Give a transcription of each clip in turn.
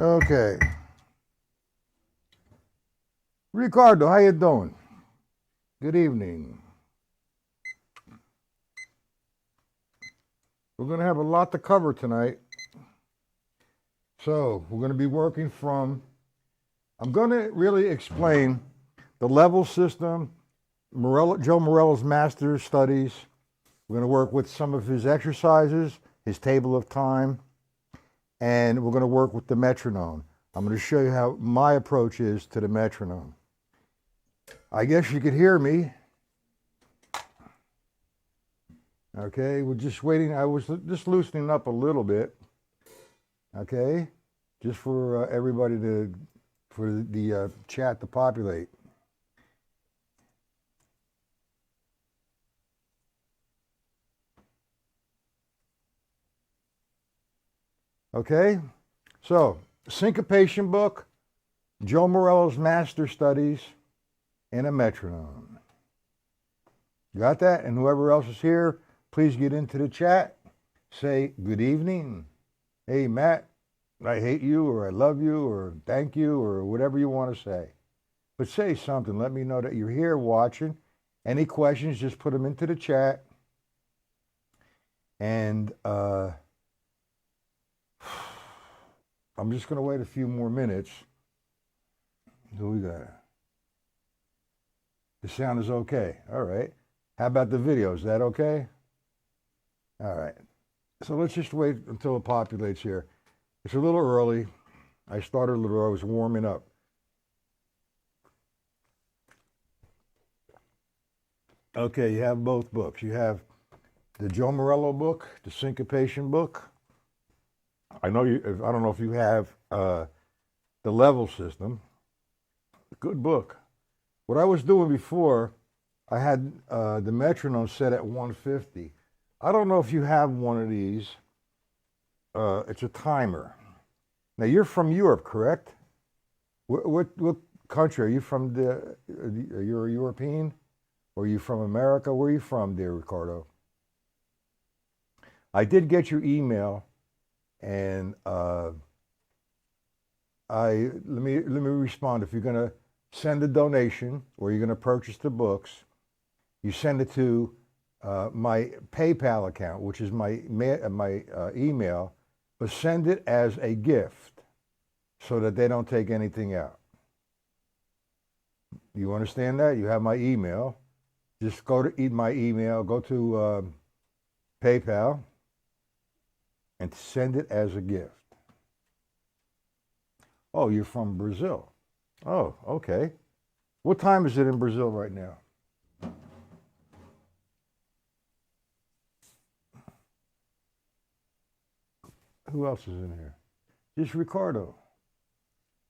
Okay. Ricardo, how you doing? Good evening. We're going to have a lot to cover tonight. So we're going to be working from, I'm going to really explain the level system, Joe Morello's master's studies. We're going to work with some of his exercises, his table of time, and we're going to work with the metronome. I'm going to show you how my approach is to the metronome. I guess you could hear me. Okay, we're just waiting. I was just loosening up a little bit. Okay, just for everybody to, for the chat to populate. Okay, so syncopation book, Joe Morello's master studies, and a metronome. Got that? And whoever else is here, please get into the chat. Say good evening. Hey, Matt, I hate you, or I love you, or thank you, or whatever you want to say. But say something. Let me know that you're here watching. Any questions, just put them into the chat. And I'm just going to wait a few more minutes. Who we got? The sound is okay. All right. How about the video? Is that okay? All right. So let's just wait until it populates here. It's a little early. I started a little early. I was warming up. Okay, you have both books. You have the Joe Morello book, the syncopation book. I know you. I don't know if you have the level system. Good book. What I was doing before, I had the metronome set at 150. I don't know if you have one of these. It's a timer. Now you're from Europe, correct? What country are you from? You're a European, or are you from America? Where are you from, dear Ricardo? I did get your email, and let me respond. If you're going to send a donation or you're going to purchase the books, you send it to my PayPal account, which is my email, but send it as a gift so that they don't take anything out. You understand that? You have my email. Just go to my email, go to PayPal, and send it as a gift. Oh, you're from Brazil. Oh, okay. What time is it in Brazil right now? Who else is in here? Just Ricardo.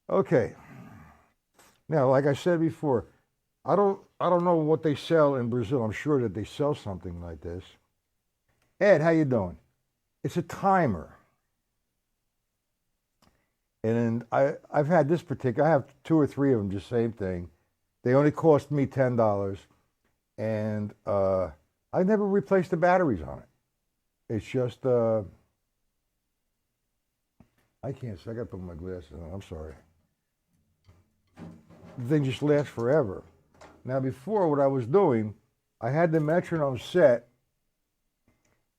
Okay. Now, like I said before, I don't know what they sell in Brazil. I'm sure that they sell something like this. Ed, how you doing? It's a timer. And I've had this particular, I have 2 or 3 of them, just same thing. They only cost me $10. And I never replaced the batteries on it. It's just, I can't see, I gotta put my glasses on, I'm sorry. The thing just lasts forever. Now before, what I was doing, I had the metronome set,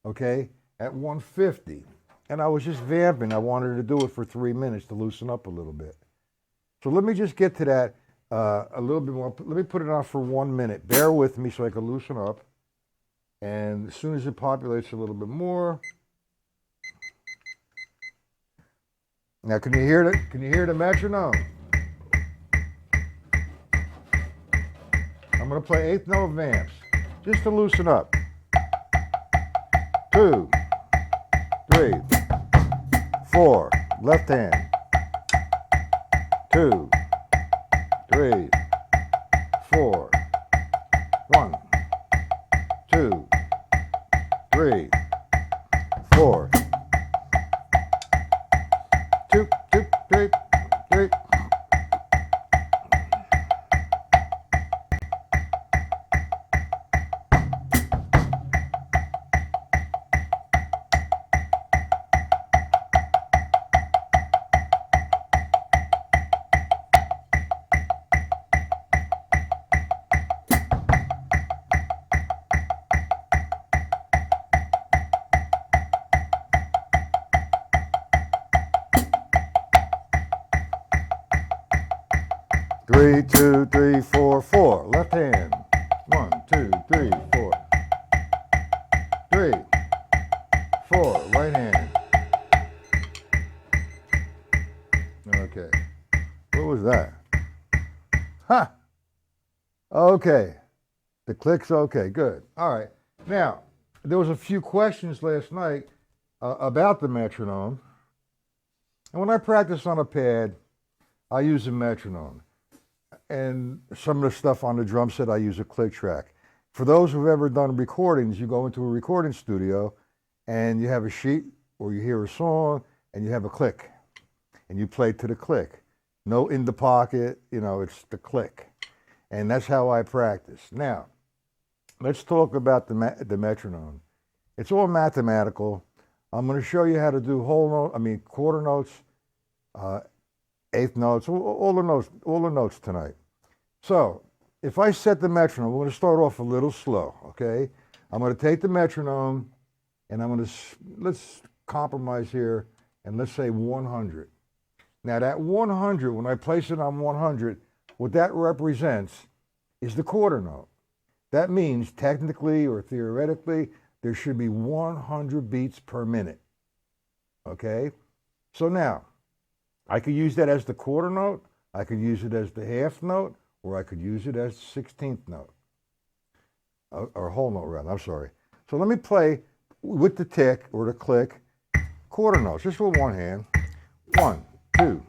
okay, at 150. And I was just vamping. I wanted to do it for 3 minutes to loosen up a little bit. So let me just get to that a little bit more. Let me put it on for 1 minute. Bear with me so I can loosen up. And as soon as it populates a little bit more. Now, can you hear it? Can you hear the metronome? I'm going to play 8th note vamps just to loosen up. 2, 3, 4, left hand. 2, 3, 4. 1, 2, 3, 4. 2, 2, 3, 3. 3, 2, 3, 4, 4. Left hand. 1, 2, 3, 4. 3, 4. Right hand. Okay. What was that? Ha! Okay. The click's okay. Good. All right. Now, there was a few questions last night about the metronome. And when I practice on a pad, I use a metronome. And some of the stuff on the drum set, I use a click track. For those who've ever done recordings, you go into a recording studio and you have a sheet or you hear a song and you have a click and you play to the click. No in the pocket, you know, it's the click. And that's how I practice. Now, let's talk about the metronome. It's all mathematical. I'm going to show you how to do quarter notes, eighth notes, all the notes tonight. So, if I set the metronome, we're going to start off a little slow, okay? I'm going to take the metronome and let's compromise here and let's say 100. Now that 100, when I place it on 100, what that represents is the quarter note. That means technically or theoretically, there should be 100 beats per minute, okay? So now, I could use that as the quarter note, I could use it as the half note, or I could use it as the 16th note, or whole note rather, I'm sorry. So let me play with the tick or the click, quarter notes, just with one hand. 1, 2,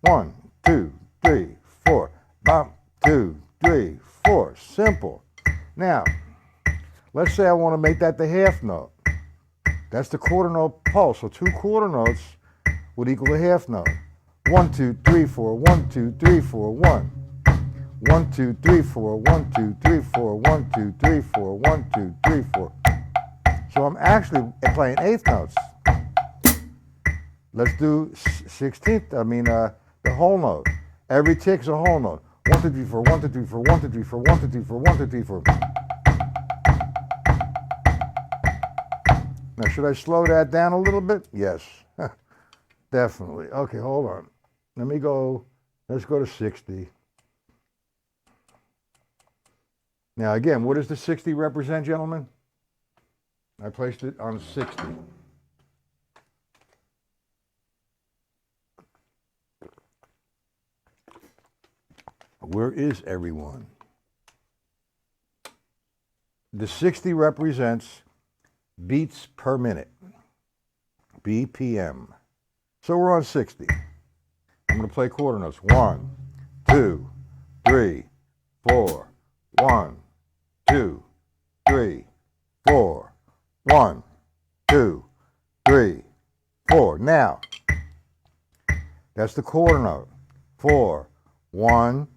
1, 2, 3, 4, bump, 2, 3, 4, simple. Now, let's say I want to make that the half note. That's the quarter note pulse, so 2 quarter notes would equal a half note. 1, 2, 3, 4, 1, 2, 3, 4, 1. 1, 2, 3, 4, 1, 2, 3, 4, 1, 2, 3, 4, 1, 2, 3, 4. So I'm actually playing eighth notes. Let's do 16th, the whole note. Every tick's a whole note. 1, 2, 3, 4, 1, 2, 3, 4, 1, 2, 3, 4, 1, 2, 3, 4, 1, 2, 3, 4. Now, should I slow that down a little bit? Yes, definitely. Okay, hold on. Let's go to 60. Now, again, what does the 60 represent, gentlemen? I placed it on 60. Where is everyone? The 60 represents beats per minute, BPM. So we're on 60. I'm going to play quarter notes. 1, 2, 3, 4. 1, 2, 3, 4. 1, 2, 3, 4. Now, that's the quarter note. 4, 1,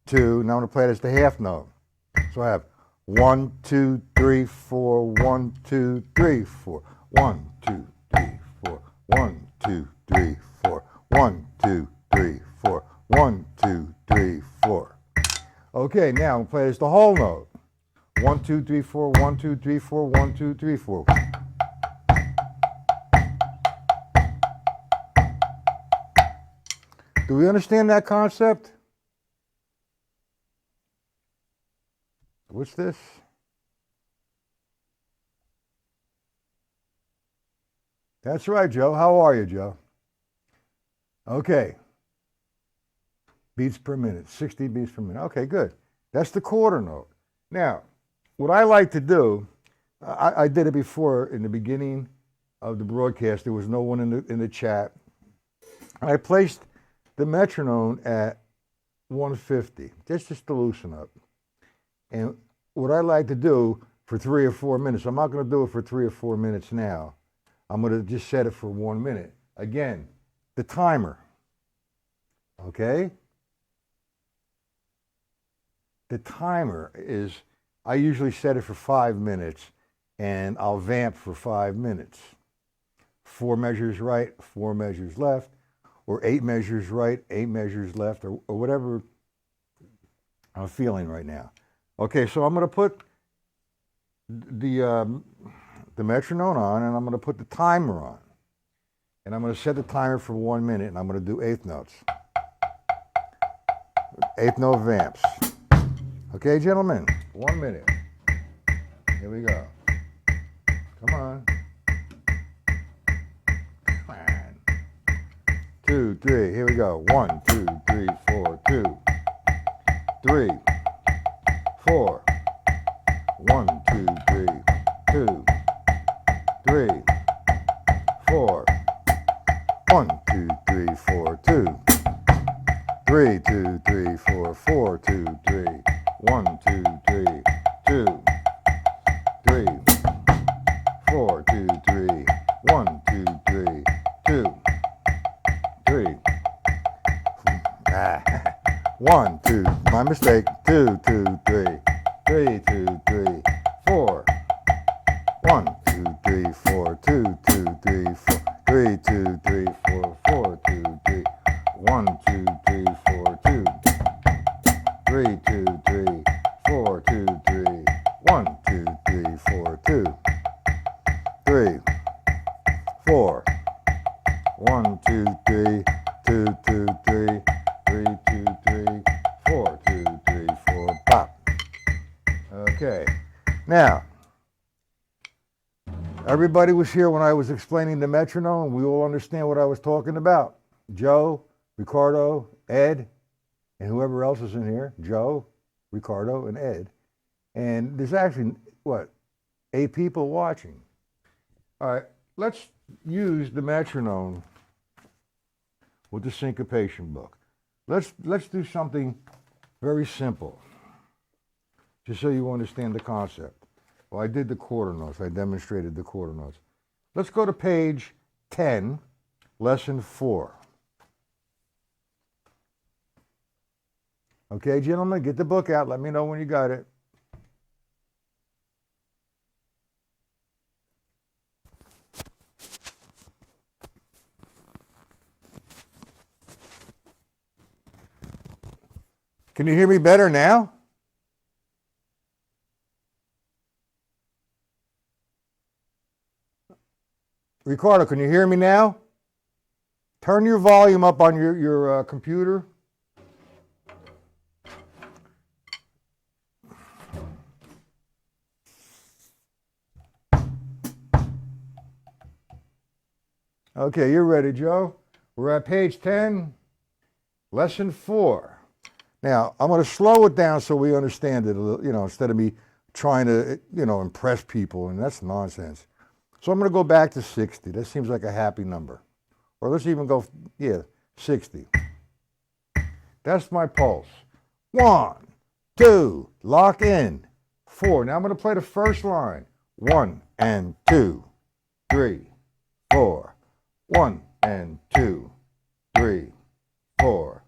2. Now I'm going to play it as the half note. So I have 1, 2, 3, 4, 1, 2, 3, 4. 1, 2, 3, 4. 1, 2, 3, 4. 1, 2, 3, 4. 1, 2, 3, 4. Okay, now I'm going to play it as the whole note. 1, 2, 3, 4, 1, 2, 3, 4, 1, 2, 3, 4. Do we understand that concept? What's this? That's right, Joe. How are you, Joe? Okay. Beats per minute, 60 beats per minute. Okay, good. That's the quarter note. Now, what I like to do, I did it before in the beginning of the broadcast. There was no one in the chat. I placed the metronome at 150, just to loosen up. And what I like to do for 3 or 4 minutes, I'm not going to do it for 3 or 4 minutes now. I'm going to just set it for 1 minute. Again, the timer. Okay? The timer is, I usually set it for 5 minutes, and I'll vamp for 5 minutes. 4 measures right, 4 measures left, or 8 measures right, 8 measures left, or whatever I'm feeling right now. Okay, so I'm going to put the metronome on, and I'm going to put the timer on. And I'm going to set the timer for 1 minute, and I'm going to do eighth notes. eighth note vamps. Okay, gentlemen, 1 minute. Here we go. Come on. Come on. 2, 3, here we go. 1, 2, 3, 4, 2, 3, 4. 1, 2, 3, 2, 3, 4. 1, 2, 3, 4, 2. 3, 2, 3, 4, 4, 2, 3. 1, 2, 3, 2. 3, 4, 2, 3. 1, 2, 3, 2. 3. 1, 2. My mistake. 2, 2, 3. 3, 2, 3, 4. 1, 2, 3, 4, 2, 2, 3, 4. 3, 2, 3, 4, 4, 2, 3. 1, 2, 3, 4, 2. 3, 2, 3, 4, 2, 3. 1, 2, 3, 4, 2. 3, 4. 1, 2, 3, 2, 2, 3. 3, 2, 3, 4, 2, 3, 4. Pop. Okay. Now, everybody was here when I was explaining the metronome. We all understand what I was talking about. Joe, Ricardo, Ed, and whoever else is in here. Joe, Ricardo, and Ed. And there's actually, 8 people watching. All right, let's use the metronome with the syncopation book. Let's do something very simple, just so you understand the concept. Well, I did the quarter notes. I demonstrated the quarter notes. Let's go to page 10, lesson 4. Okay, gentlemen, get the book out. Let me know when you got it. Can you hear me better now? Ricardo, can you hear me now? Turn your volume up on your computer. Okay, you're ready, Joe. We're at page 10, lesson 4. Now, I'm going to slow it down so we understand it a little, instead of me trying to, impress people, and that's nonsense. So I'm going to go back to 60. That seems like a happy number. Or let's even go, 60. That's my pulse. 1, 2, lock in. 4. Now I'm going to play the first line. 1 and 2, 3, 4. 1 and 2, 3, 4.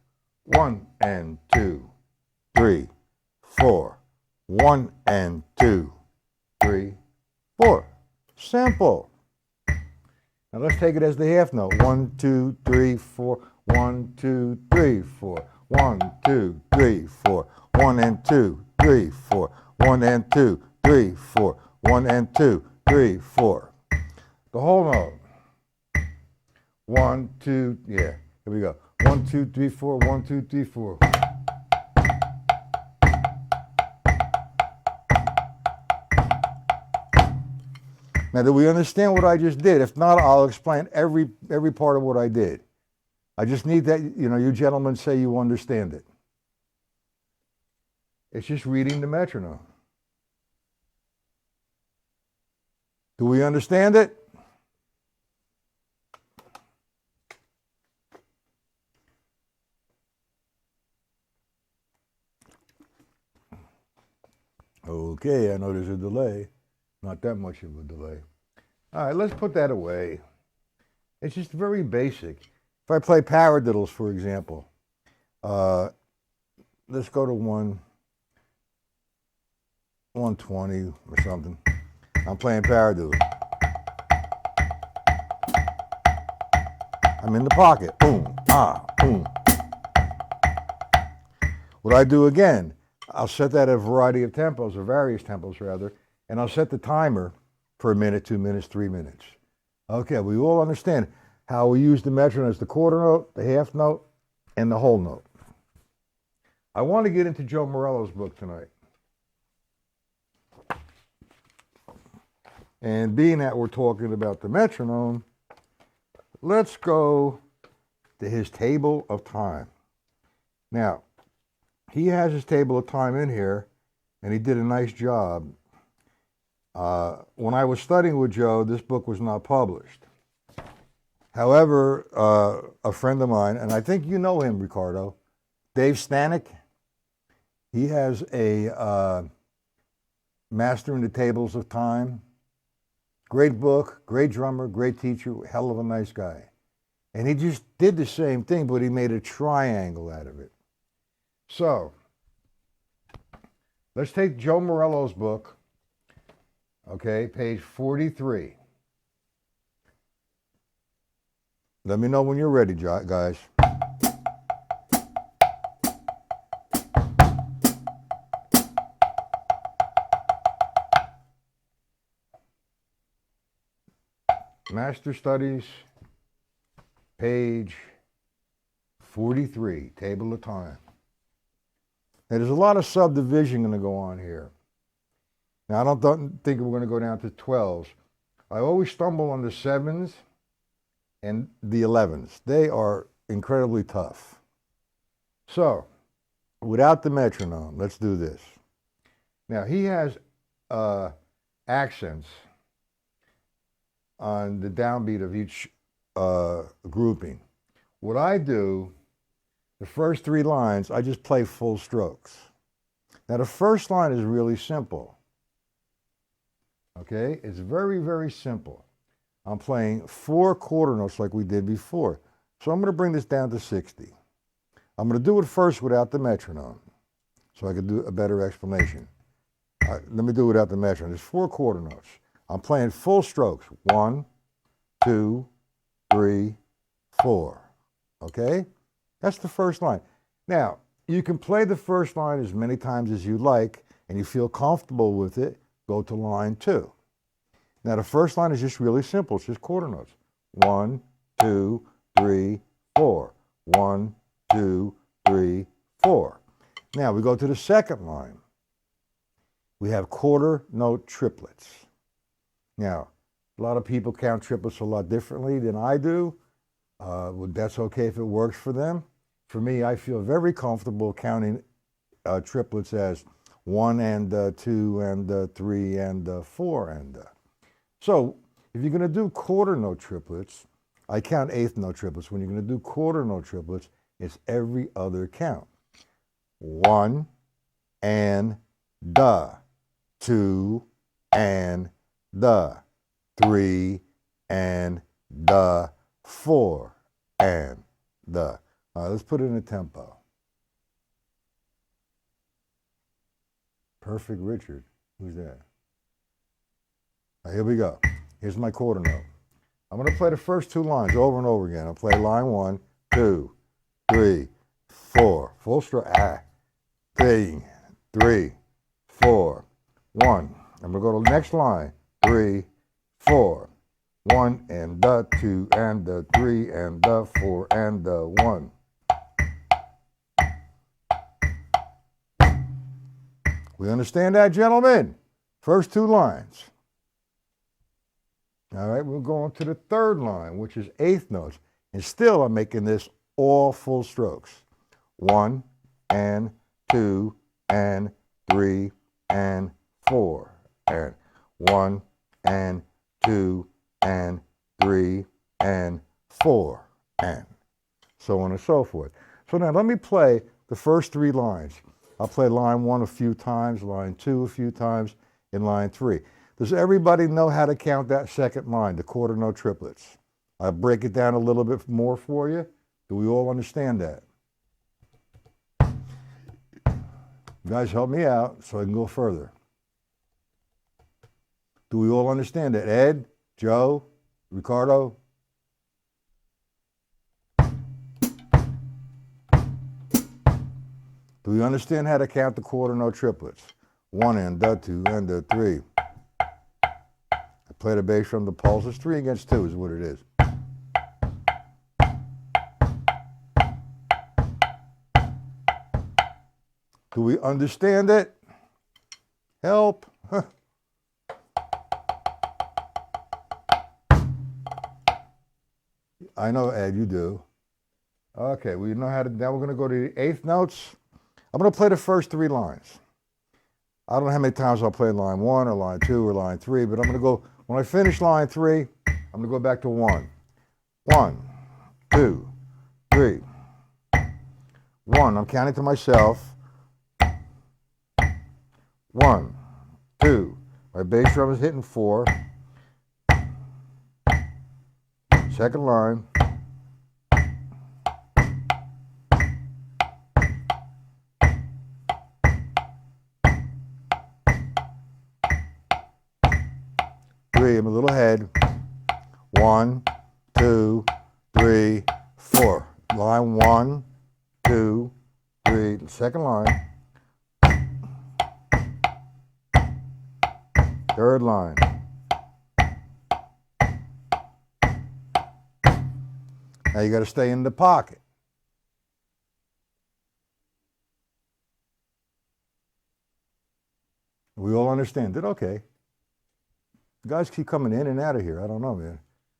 1 and 2, 3, 4. 1 and 2, 3, 4. Simple. Now let's take it as the half note. 1, 2, 3, 4. 1, 2, 3, 4. 1, 2, 3, 4. 1 and 2, 3, 4. 1 and 2, 3, 4. 1 and 2, 3, 4. The whole note. 1, 2, here we go. 1, 2, 3, 4. 1, 2, 3, 4. Now, do we understand what I just did? If not, I'll explain every part of what I did. I just need that, you gentlemen say you understand it. It's just reading the metronome. Do we understand it? Okay, I know there's a delay. Not that much of a delay. All right, let's put that away. It's just very basic. If I play paradiddles, for example, let's go to 120 or something. I'm playing paradiddle. I'm in the pocket. Boom, boom. What I do again, I'll set that at a variety of tempos, or various tempos rather, and I'll set the timer for 1 minute, 2 minutes, 3 minutes. Okay, we all understand how we use the metronome as the quarter note, the half note, and the whole note. I want to get into Joe Morello's book tonight. And being that we're talking about the metronome, let's go to his table of time. Now, he has his table of time in here, and he did a nice job. When I was studying with Joe, this book was not published. However, a friend of mine, and I think you know him, Ricardo, Dave Stanek, he has a Mastering the Tables of Time. Great book, great drummer, great teacher, hell of a nice guy. And he just did the same thing, but he made a triangle out of it. So, let's take Joe Morello's book, okay, page 43. Let me know when you're ready, guys. Master Studies, page 43, Table of Time. Now, there's a lot of subdivision going to go on here. Now, I don't think we're going to go down to 12s. I always stumble on the 7s and the 11s. They are incredibly tough. So, without the metronome, let's do this. Now, he has accents on the downbeat of each grouping. What I do, the first 3 lines, I just play full strokes. Now, the first line is really simple. Okay? It's very, very simple. I'm playing 4 quarter notes like we did before. So I'm going to bring this down to 60. I'm going to do it first without the metronome so I can do a better explanation. Let me do it without the metronome. There's 4 quarter notes. I'm playing full strokes. 1, 2, 3, 4. Okay? That's the first line. Now, you can play the first line as many times as you like, and you feel comfortable with it, go to line 2. Now, the first line is just really simple. It's just quarter notes. 1, 2, 3, 4. 1, 2, 3, 4. Now, we go to the second line. We have quarter note triplets. Now, a lot of people count triplets a lot differently than I do. That's okay if it works for them. For me, I feel very comfortable counting triplets as 1 and 2 and 3 and 4 and. So, if you're going to do quarter note triplets, I count eighth note triplets. When you're going to do quarter note triplets, it's every other count. 1 and da, 2 and da, 3 and da, 4 and da. All right, let's put it in a tempo. Perfect Richard. Who's that? All right, here we go. Here's my quarter note. I'm going to play the first 2 lines over and over again. I'll play line 1, 2, 3, 4. Full stroke. 3, 4, 1. I'm going to go to the next line. 3, 4. 1 and the 2 and the 3 and the 4 and the 1. We understand that, gentlemen? First 2 lines. All right, we'll go on to the third line, which is eighth notes. And still I'm making this all full strokes. 1 and 2 and 3 and 4 and 1 and 2 and 3 and 4 and so on and so forth. So now let me play the first 3 lines. I'll play line 1 a few times, line 2 a few times, and line 3. Does everybody know how to count that second line, the quarter note triplets? I'll break it down a little bit more for you. Do we all understand that? You guys help me out so I can go further. Do we all understand that? Ed, Joe, Ricardo? Do we understand how to count the quarter note triplets? 1 and the 2 and the 3. I play the bass drum, the pulses. 3 against 2 is what it is. Do we understand it? Help. Huh. I know, Ed, you do. Okay, we know how to, now we're going to go to the eighth notes. I'm going to play the first three lines. I don't know how many times I'll play line 1 or line 2 or line 3, but I'm going to go, when I finish line 3, I'm going to go back to 1. 1, 2, 3. 1, I'm counting to myself. 1, 2. My bass drum is hitting 4. Second line. I'm a little ahead. 1, 2, 3, 4. Line 1, 2, 3. Second line. Third line. Now you got to stay in the pocket. We all understand it? Okay. Guys keep coming in and out of here. I don't know, man.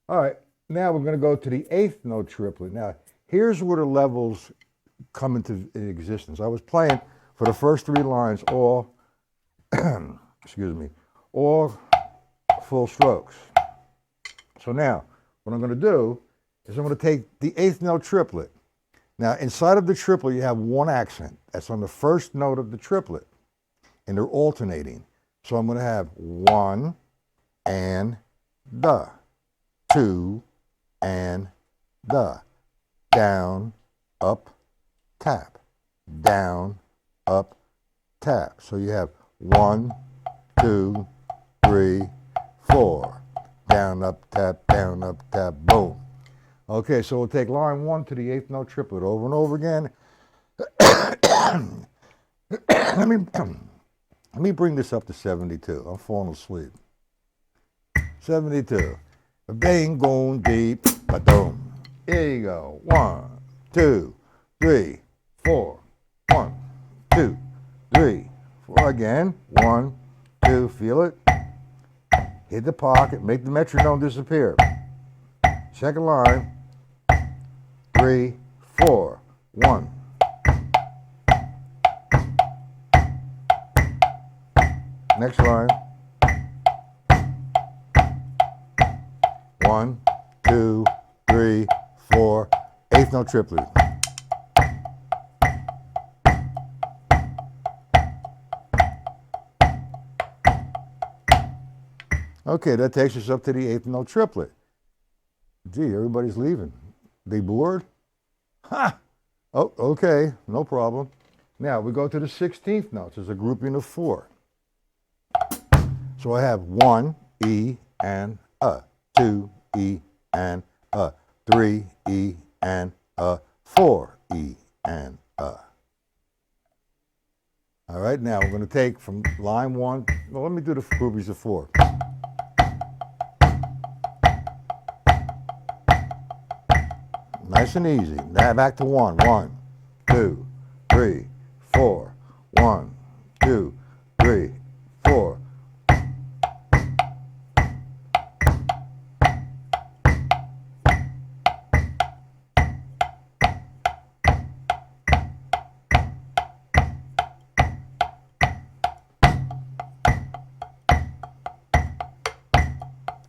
All right, now we're going to go to the eighth note triplet. Now, here's where the levels come into existence. I was playing for the first three lines all, excuse me, all full strokes. So now, what I'm going to do is I'm going to take the eighth note triplet. Now, inside of the triplet, you have one accent. That's on the first note of the triplet, and they're alternating. So I'm going to have 1, and the, 2, and the, down, up, tap, down, up, tap. So you have 1, 2, 3, 4, down, up, tap, boom. Okay, so we'll take line 1 to the eighth note triplet over and over again. Let me bring this up to 72. I'm falling asleep. 72. Bang, gone deep, ba-doom. Here you go. 1, 2, 3, 4. 1, 2, 3, 4. Again. 1, 2. Feel it. Hit the pocket. Make the metronome disappear. Second line. 3, 4. 1. Next line. 1, 2, 3, 4. Eighth note triplet. Okay, that takes us up to the eighth note triplet. Gee, everybody's leaving. They bored? Ha! Oh, okay, no problem. Now we go to the 16th notes. It's a grouping of 4. So I have 1, E, and A. 2, E, and A. 3, E, and A. 4, E, and A. All right, now we're going to take from line 1. Well, let me do the groupies of 4. Nice and easy. Now back to 1. 1, 2, 3, 4. 1, 2, 3, 4.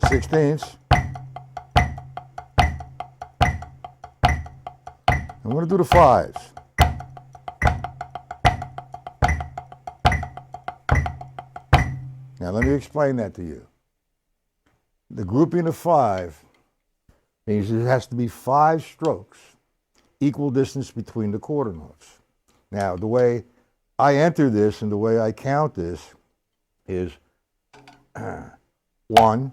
Sixteenths. I'm going to do the 5s. Now let me explain that to you. The grouping of 5 means it has to be 5 strokes, equal distance between the quarter notes. Now the way I enter this and the way I count this is 1,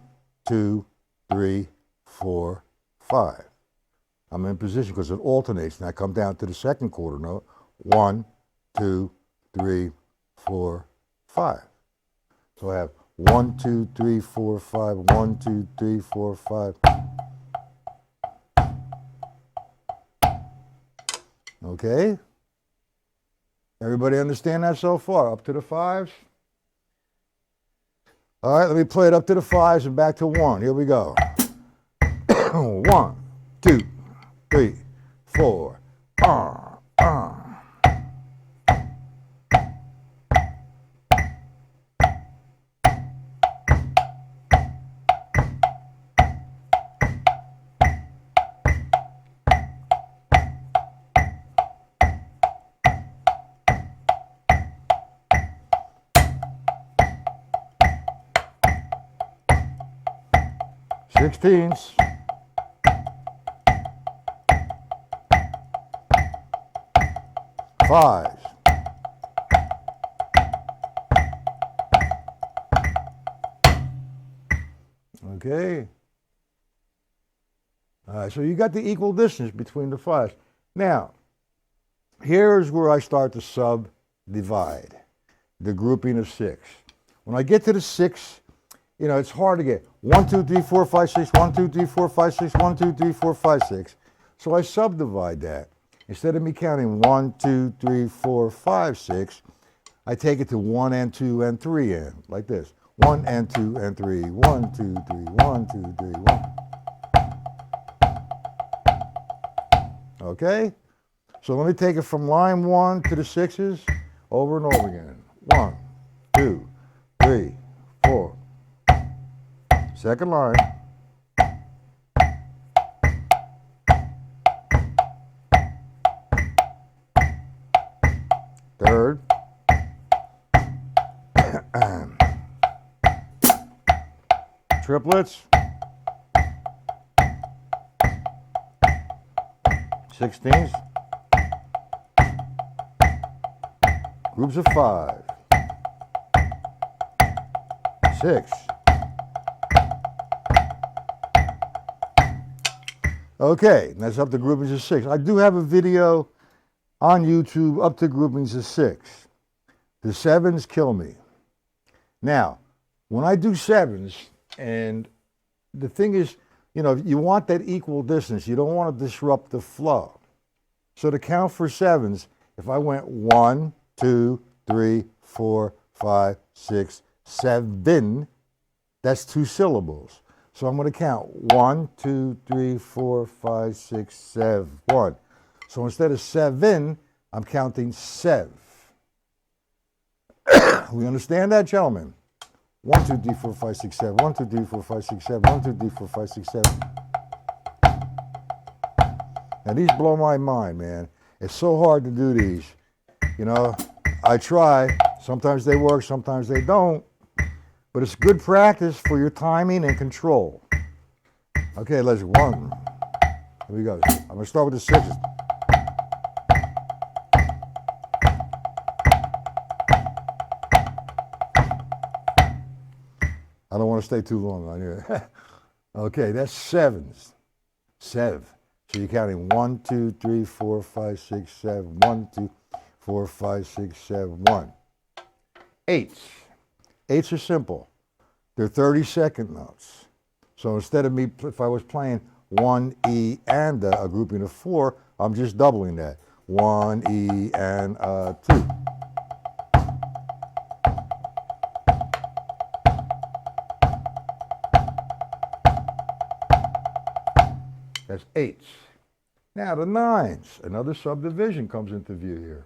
2, 3, 4, 5. I'm in position because it alternates. And I come down to the second quarter note. 1, 2, 3, 4, 5. So I have 1, 2, 3, 4, 5. 1, 2, 3, 4, 5. Okay? Everybody understand that so far? Up to the fives? All right, let me play it up to the fives and back to one. Here we go. 1, 2, 3, 4. 16s. Fives. Okay. All right, so you got the equal distance between the fives. Now, here's where I start to subdivide the grouping of 6. When I get to the 6, you know, it's hard to get 1, 2, 3, 4, 5, 6, 1, 2, 3, 4, 5, 6, 1, 2, 3, 4, 5, 6. So I subdivide that. Instead of me counting 1, 2, 3, 4, 5, 6, I take it to 1 and 2 and 3 and like this. 1 and 2 and 3, 1, 2, 3, 1, 2, 3, 1. Okay? So let me take it from line 1 to the 6s over and over again. 1, 2, 3, 4. Second line. Third. Triplets. 16s. Groups of 5. 6. Okay, that's up to groupings of 6. I do have a video on YouTube up to groupings of 6. The 7s kill me. Now, when I do 7s, and the thing is, you know, you want that equal distance. You don't want to disrupt the flow. So to count for 7s, if I went 1, 2, 3, 4, 5, 6, 7, that's 2 syllables. So I'm going to count 1, 2, 3, 4, 5, 6, 7, 1. So instead of 7, I'm counting 7. We understand that, gentlemen? 1, 2, 3, 4, 5, 6, 7. 1, 2, 3, 4, 5, 6, 7. 1, 2, 3, 4, 5, 6, 7. Now these blow my mind, man. It's so hard to do these. You know, I try. Sometimes they work, sometimes they don't. But it's good practice for your timing and control. Okay, let's 1. Here we go. I'm going to start with the 6s. I don't want to stay too long on here. Okay, that's 7s. 7. So you're counting 1, 2, 3, 4, 5, 6, 7. 1, 2, 4, 5, 6, 7, 1. 8s. 8s are simple. They're 30-second notes. So instead of me, if I was playing 1 E and a grouping of 4, I'm just doubling that. 1 E and 2. That's 8s. Now the 9s, another subdivision comes into view here.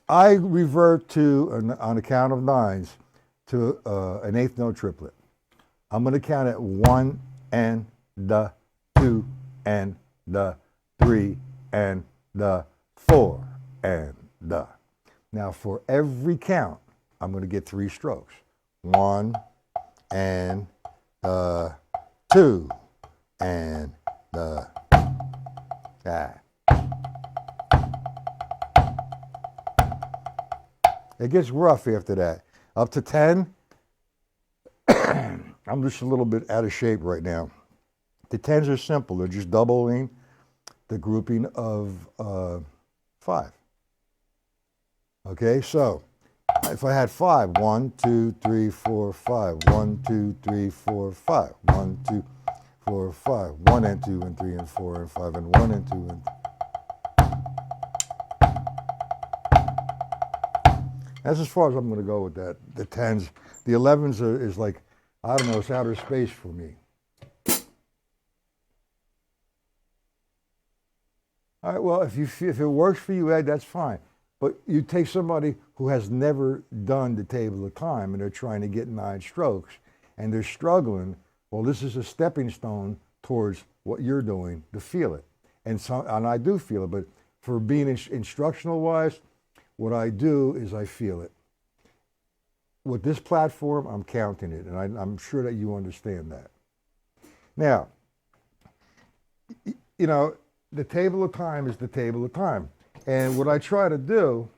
I revert to, on the count of 9s, to an 8th note triplet. I'm going to count at 1 and the 2 and the 3 and the 4 and the. Now for every count, I'm going to get 3 strokes. 1 and the 2 and the. It gets rough after that. Up to 10, I'm just a little bit out of shape right now. The 10s are simple. They're just doubling the grouping of 5. Okay, so if I had 5, 1, 2, 3, 4, 5, 1, 2, 3, 4, 5, 1, 2, 4, 5, 1 and 2 and 3 and 4 and 5 and 1 and 2 and That's as far as I'm going to go with that. The 10s. The 11s is like, I don't know, it's outer space for me. All right, well, if it works for you, Ed, that's fine. But you take somebody who has never done the table of time and they're trying to get 9 strokes and they're struggling. Well, this is a stepping stone towards what you're doing to feel it. And I do feel it, but for being instructional wise, what I do is I feel it. With this platform, I'm counting it, and I'm sure that you understand that. Now, you know, the table of time is the table of time. And what I try to do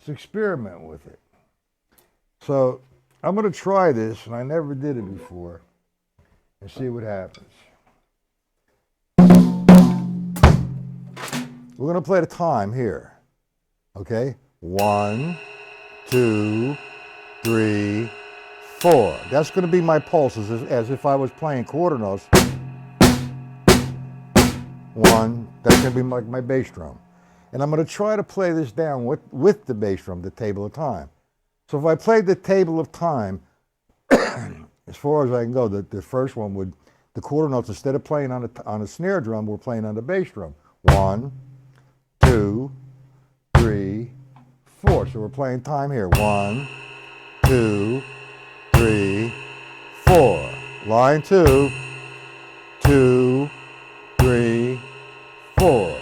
is experiment with it. So I'm going to try this, and I never did it before, and see what happens. We're going to play the time here. Okay? 1, 2, 3, 4. That's going to be my pulses as if I was playing quarter notes. 1, that's going to be my bass drum. And I'm going to try to play this down with the bass drum, the table of time. So if I played the table of time, as far as I can go, the first one would, the quarter notes, instead of playing on a snare drum, we're playing on the bass drum. 1, 2, 3, 4. So we're playing time here. 1, 2, 3, 4. Line 2, 2, 3, 4.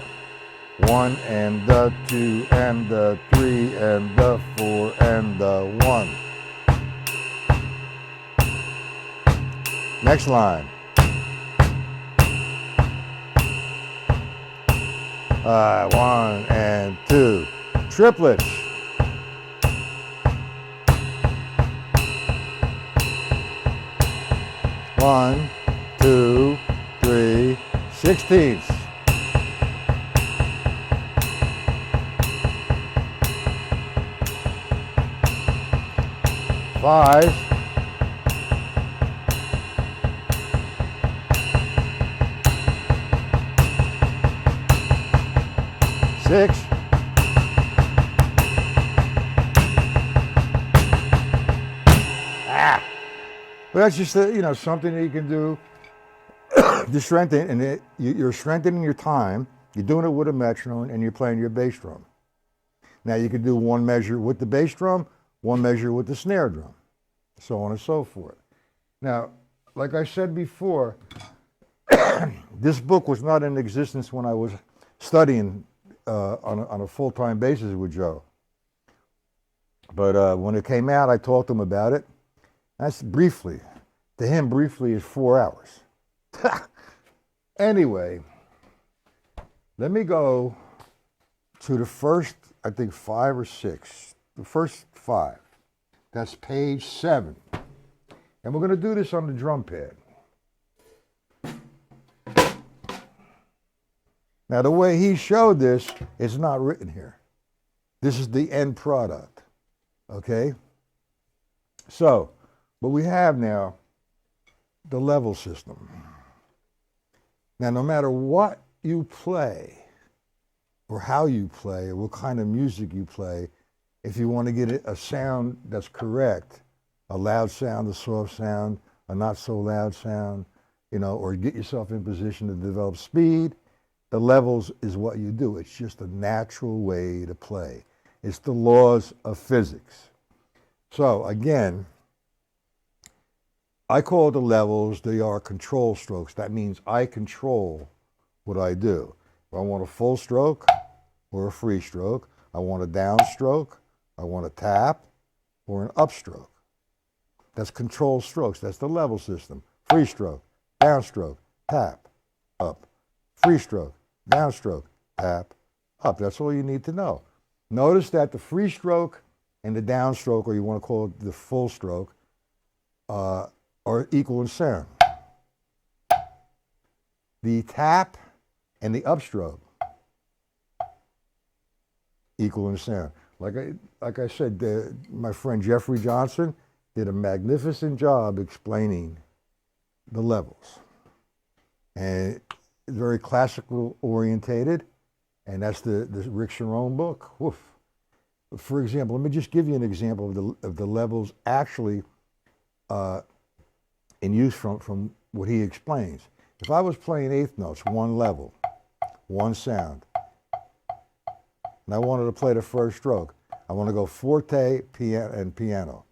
1 and the 2 and the 3 and the 4 and the 1. Next line. 1 and 2. Triplets. 1, 2, 3, 16ths. 5. 6. 'But that's just something that you can do to strengthen, and you're strengthening your time. You're doing it with a metronome, and you're playing your bass drum. Now you can do one measure with the bass drum, one measure with the snare drum, so on and so forth. Now, like I said before, this book was not in existence when I was studying on a full-time basis with Joe. But when it came out, I talked to him about it. That's briefly. To him, briefly is 4 hours. Anyway, let me go to the first, I think 5 or 6. The first 5. That's page 7. And we're going to do this on the drum pad. Now, the way he showed this, it's not written here. This is the end product. Okay? So, what we have now, the level system. Now, no matter what you play, or how you play, or what kind of music you play, if you want to get a sound that's correct, a loud sound, a soft sound, a not so loud sound, or get yourself in position to develop speed, the levels is what you do. It's just a natural way to play. It's the laws of physics. So again, I call the levels, they are control strokes. That means I control what I do. If I want a full stroke or a free stroke, I want a downstroke, I want a tap, or an upstroke. That's control strokes. That's the level system. Free stroke, downstroke, tap, up. Free stroke, downstroke, tap, up. That's all you need to know. Notice that the free stroke and the downstroke, or you want to call it the full stroke, are equal in sound. The tap and the upstroke equal in sound. Like I said, my friend Jeffrey Johnson did a magnificent job explaining the levels. And it's very classical orientated, and that's the Rick Sharon book. Woof. For example, let me just give you an example of the levels actually in use from what he explains. If I was playing eighth notes, one level, one sound, and I wanted to play the first stroke, I want to go forte, and piano.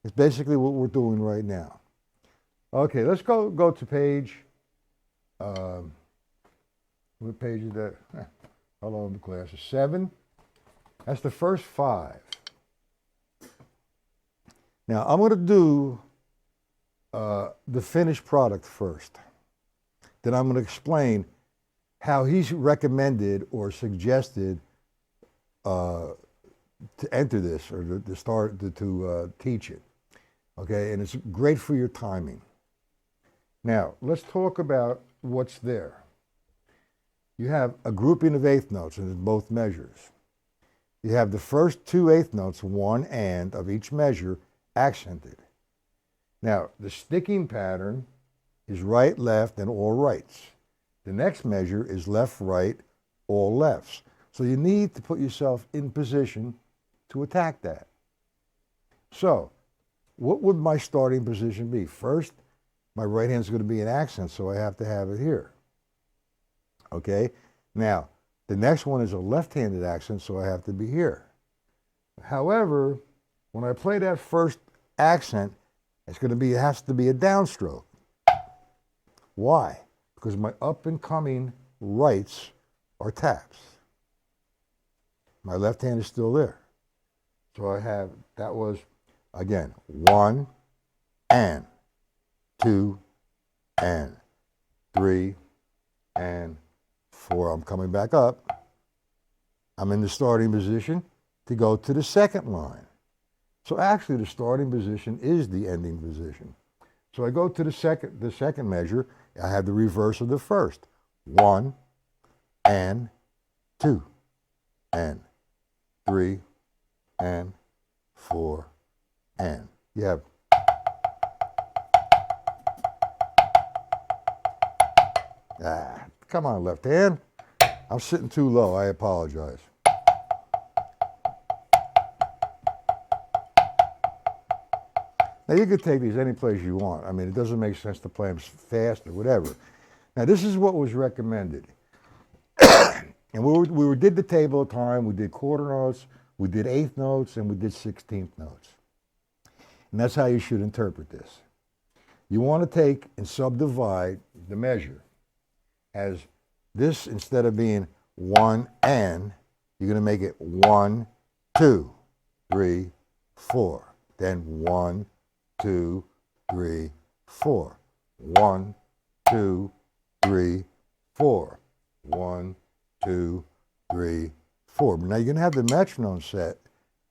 It's basically what we're doing right now. Okay, let's go to page. What page is that? Hello, the class is 7. That's the first 5. Now I'm going to do the finished product first. Then I'm going to explain how he's recommended or suggested to enter this or to start to teach it. Okay, and it's great for your timing. Now, let's talk about what's there. You have a grouping of eighth notes in both measures. You have the first 2 eighth notes, one and, of each measure, accented. Now, the sticking pattern is right, left, and all rights. The next measure is left, right, all lefts. So you need to put yourself in position to attack that. So, what would my starting position be? First, my right hand is going to be an accent, so I have to have it here. Okay? Now, the next one is a left-handed accent, so I have to be here. However, when I play that first accent, it has to be a downstroke. Why? Because my up-and-coming rights are taps. My left hand is still there. So I have, that was, again, 1 and 2 and 3 and 4. I'm coming back up. I'm in the starting position to go to the second line. So actually the starting position is the ending position. So I go to the second measure. I have the reverse of the first. 1 and 2 and 3 and 4 and. You have come on, left hand. I'm sitting too low. I apologize. Now, you could take these any place you want. I mean, it doesn't make sense to play them fast or whatever. Now, this is what was recommended. And we did the table of time. We did quarter notes, we did eighth notes, and we did 16th notes. And that's how you should interpret this. You want to take and subdivide the measure as this, instead of being 1 and, you're going to make it 1, 2, 3, 4. Then 1, 2, 3, 4. 1, 2, 3, 4. 1, 2, 3, 4. Now you're going to have the metronome set.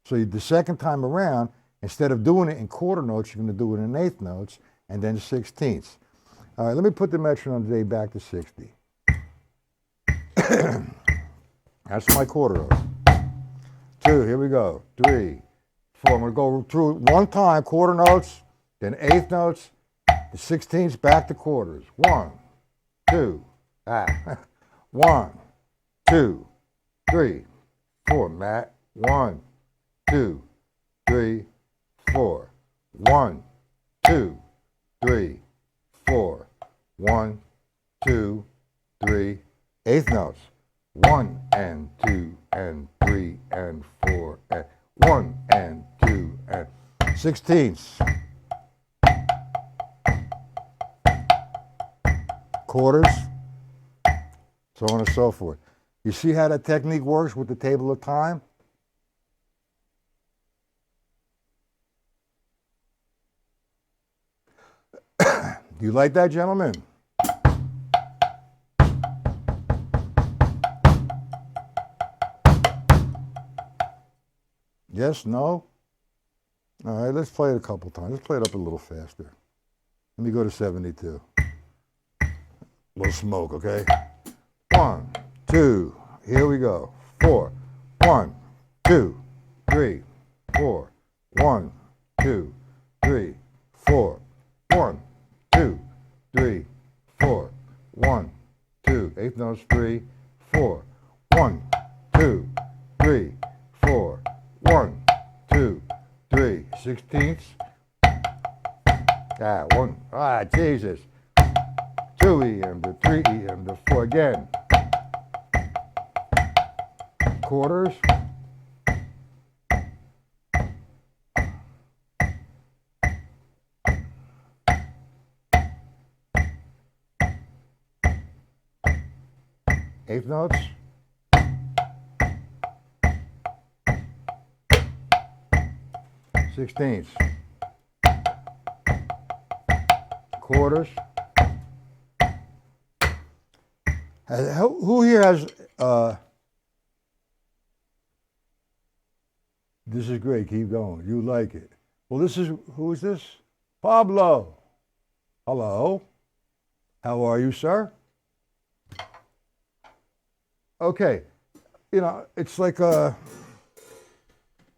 So the second time around, instead of doing it in quarter notes, you're going to do it in eighth notes and then 16ths. All right, let me put the metronome today back to 60. That's my quarter notes. 2, here we go. 3, 4. I'm going to go through it one time, quarter notes, then eighth notes, the 16ths, back to quarters. 1, 2, 1, 2, 3, 4. Matt. 1, 2, 3, 4. 1, 2, 3, 4. 1, 2, 3. Eighth notes. 1 and 2 and 3 and 4 and 1 and 2 and 16ths. Quarters, so on and so forth. You see how that technique works with the table of time? Do you like that, gentlemen? Yes, no? All right, let's play it a couple times. Let's play it up a little faster. Let me go to 72. A little smoke, okay? 1, 2, here we go. 4, 1, 2, 3, 4. 1, 2, 3, 4. 1, 2, 3, 4. 1, 2. Eighth notes, 3, 4. 1, 2, 3, 4. 1, 2, 3. 16ths. Ah, 1. Ah, Jesus. 2 EM to 3 EM to 4 again. Quarters. Eighth notes. Sixteenths. Quarters. Who here has, this is great, keep going, you like it. Well, who is this? Pablo. Hello. How are you, sir? Okay, you know, it's like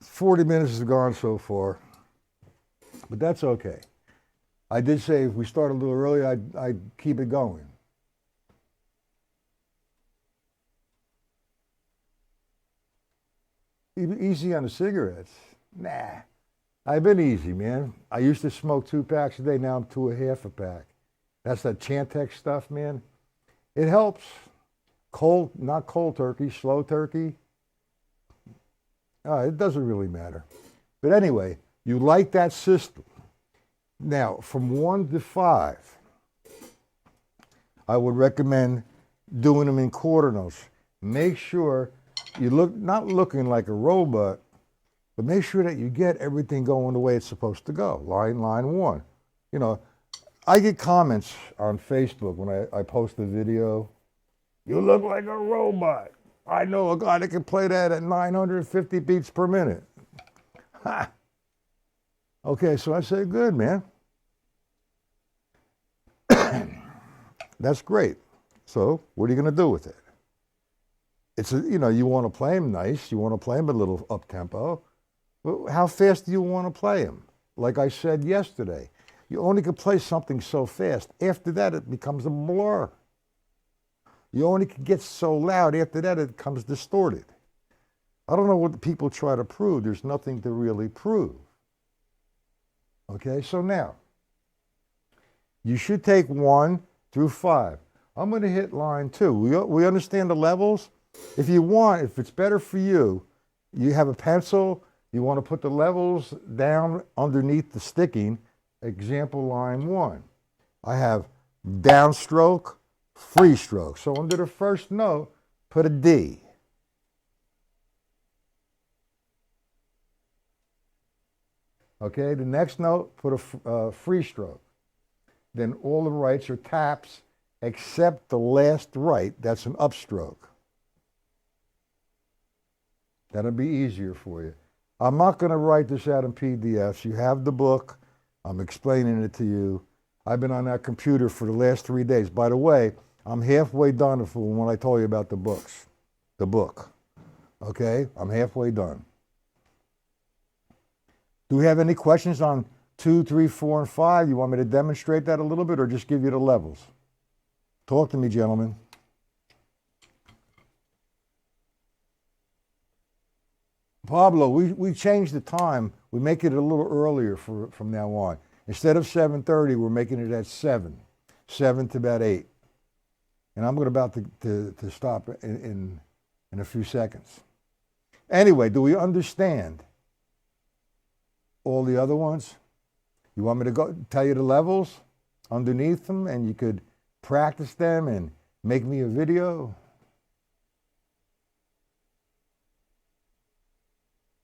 40 minutes has gone so far, but that's okay. I did say if we start a little early, I'd keep it going. Easy on the cigarettes? Nah, I've been easy, man. I used to smoke 2 packs a day, now I'm 2.5 a pack. That's that Chantix stuff, man. It helps. Cold, not cold turkey, slow turkey. It doesn't really matter. But anyway, you like that system. Now, from 1 to 5, I would recommend doing them in quarter notes. Make sure you not looking like a robot, but make sure that you get everything going the way it's supposed to go. Line 1. You know, I get comments on Facebook when I post a video. You look like a robot. I know a guy that can play that at 950 beats per minute. Ha! Okay, so I say, good, man. That's great. So what are you going to do with it? It's you want to play them nice. You want to play them a little up-tempo. But how fast do you want to play them? Like I said yesterday, you only can play something so fast. After that, it becomes a blur. You only can get so loud. After that, it becomes distorted. I don't know what the people try to prove. There's nothing to really prove. Okay, so now, you should take 1 through 5. I'm going to hit line 2. We understand the levels? If you want, if it's better for you, you have a pencil, you want to put the levels down underneath the sticking. Example, line 1. I have downstroke, free stroke. So under the first note, put a D. Okay, the next note, put a free stroke. Then all the rights are taps except the last right, that's an upstroke. That'll be easier for you. I'm not going to write this out in PDFs. You have the book. I'm explaining it to you. I've been on that computer for the last 3 days. By the way, I'm halfway done from when I told you about the books. The book. Okay? I'm halfway done. Do we have any questions on 2, 3, 4, and 5? You want me to demonstrate that a little bit or just give you the levels? Talk to me, gentlemen. Pablo, we changed the time. We make it a little earlier from now on. Instead of 7:30, we're making it at 7 to about 8. And I'm about to stop in a few seconds. Anyway, do we understand all the other ones? You want me to tell you the levels underneath them and you could practice them and make me a video?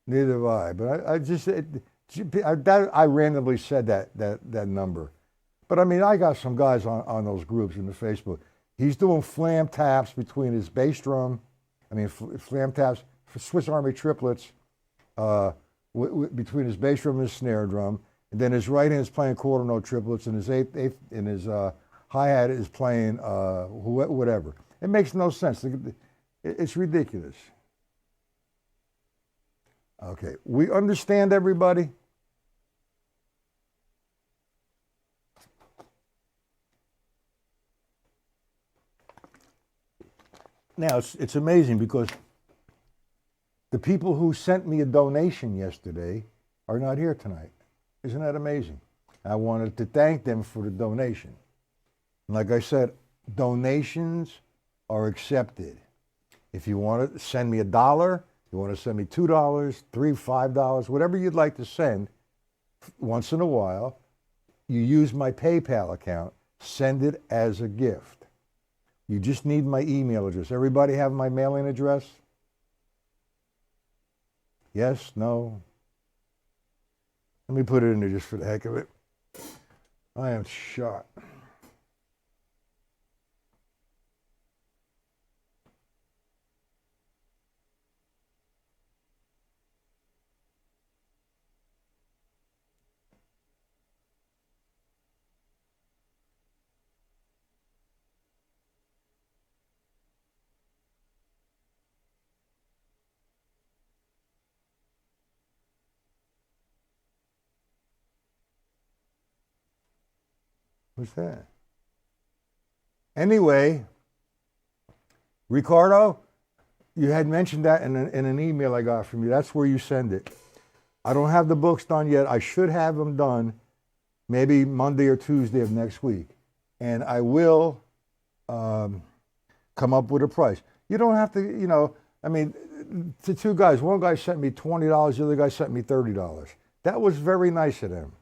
Neither have I, but I randomly said that number. But I mean, I got some guys on those groups in the Facebook. He's doing flam taps between his bass drum, flam taps for Swiss Army triplets between his bass drum and his snare drum. And then his right hand is playing quarter note triplets, and his his hi-hat is playing whatever. It makes no sense. It's ridiculous. Okay, we understand, everybody? Now, it's amazing because the people who sent me a donation yesterday are not here tonight. Isn't that amazing? I wanted to thank them for the donation. And like I said, donations are accepted. If you want to send me $1, you want to send me $2, $3, $5, whatever you'd like to send, once in a while, you use my PayPal account, send it as a gift. You just need my email address. Everybody have my mailing address? Yes? No? Let me put it in there just for the heck of it. I am shot. What's that? Anyway, Ricardo, you had mentioned that in an email I got from you. That's where you send it. I don't have the books done yet. I should have them done maybe Monday or Tuesday of next week. And I will come up with a price. You don't have to, I mean, the two guys, one guy sent me $20, the other guy sent me $30. That was very nice of them.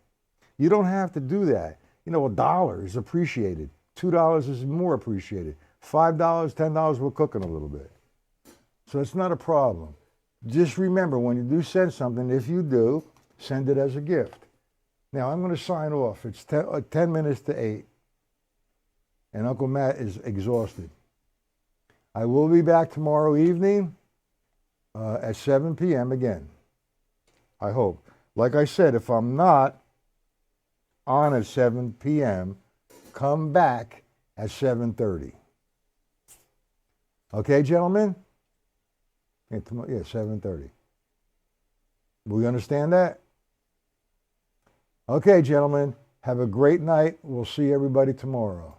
You don't have to do that. $1 is appreciated. $2 is more appreciated. $5, $10, we're cooking a little bit. So it's not a problem. Just remember, when you do send something, if you do, send it as a gift. Now, I'm going to sign off. It's 10 minutes to 8. And Uncle Matt is exhausted. I will be back tomorrow evening at 7 p.m. again. I hope. Like I said, if I'm not on at 7 p.m., come back at 7:30. Okay, gentlemen? Yeah, 7:30. We understand that? Okay, gentlemen. Have a great night. We'll see everybody tomorrow.